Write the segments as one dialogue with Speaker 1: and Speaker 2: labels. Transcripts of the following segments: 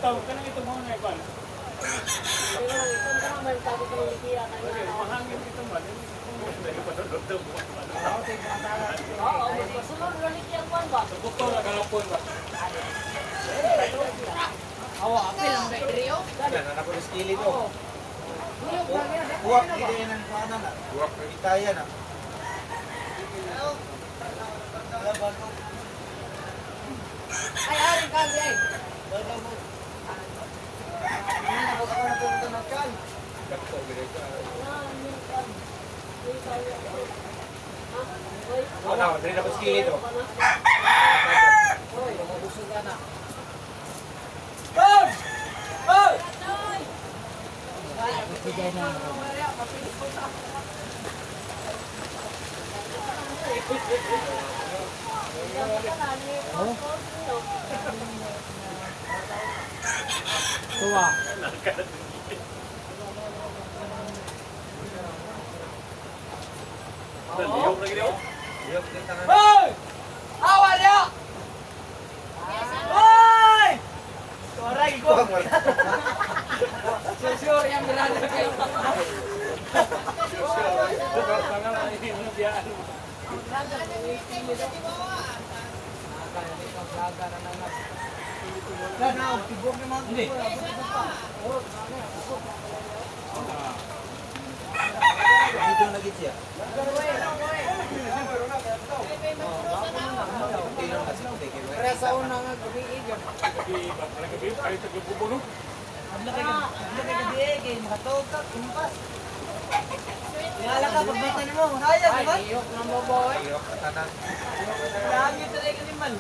Speaker 1: Kanang ito mo na ikon. Mahangin ito man.
Speaker 2: Oo, magpasunod ulit yung kwan ba?
Speaker 1: Buto na galapon ba?
Speaker 2: Oo, apil ang battery oh.
Speaker 3: Yan, anak ko ng skili to. Huwag hindi ng kuhanan na. Huwag kaya na.
Speaker 2: Ay, aring kagi ay.
Speaker 3: Hindi na ako na pumunta ng kan. Wala, hindi na ko skili to.
Speaker 2: Hoy, mabusog ka na.
Speaker 3: Boom! Boom!
Speaker 2: Bigay na.
Speaker 3: Tuwa.
Speaker 1: Liyok lagi dia.
Speaker 3: Hoy! Awa niya! Hoy! Koray ko!
Speaker 2: Sure yang berada kayo.
Speaker 1: Tangan ini biar.
Speaker 3: Hindi. Dito lagi siya.
Speaker 2: Kaya sa una nga gabi
Speaker 1: Lagi ay tagibubuno.
Speaker 3: Tingala ka, pagbata ni mo. Hayag,
Speaker 2: ay
Speaker 3: diba?
Speaker 2: iyok na mo boy.
Speaker 3: Ayok, katanan.
Speaker 2: Marami talaga ni man.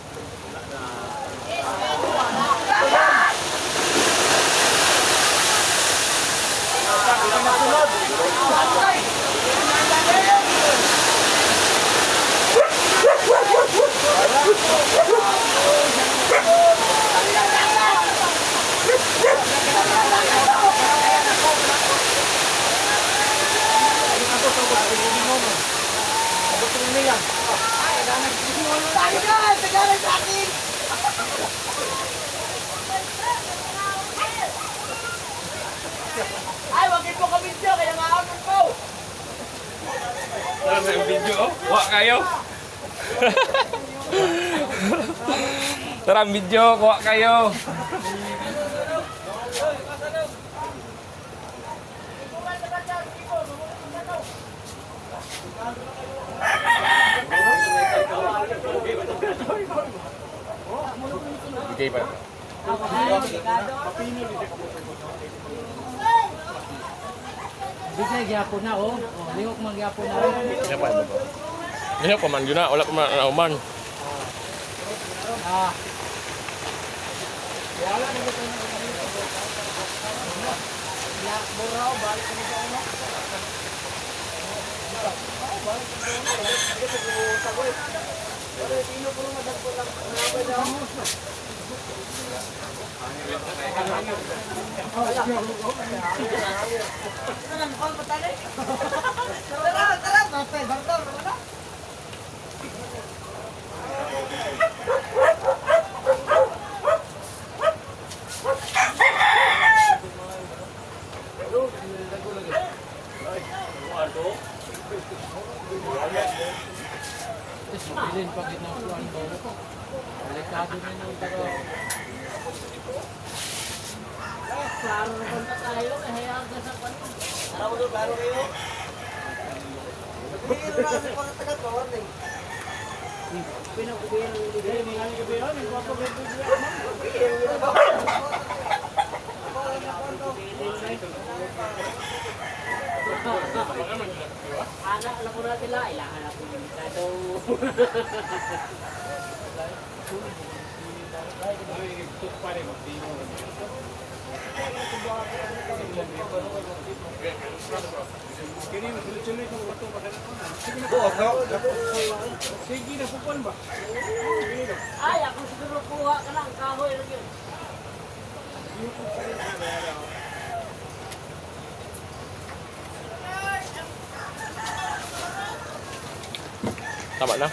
Speaker 2: Ay, wag po kami dito, kaya maamon po.
Speaker 1: Tara sa video oh. Wa kayo. Tara video, kuha kayo. Bigay pa.
Speaker 2: Bisa gyapon na oh. Liwok magyapon na.
Speaker 1: Siya pa ba? Niya pa man na, wala pa man nauman.
Speaker 2: Ah. Ya, buraw balik kami sa uno. Bilin pag inuuan mo. Delikado na yung pero. Klaro na punta tayo, hayaan ka sa pan.
Speaker 3: Araw doon, klaro kayo. Hindi na namin pagkatagat pa, warning.
Speaker 2: Pinakubihan ng ibigay.
Speaker 1: Ini nga gabi yan, ito pa video.
Speaker 2: Anak, alam ko na sila. Ilangan ako yung delikado.
Speaker 4: Ay, ako siguro kuha ka lang, kahoy lang yun.
Speaker 1: Tama na.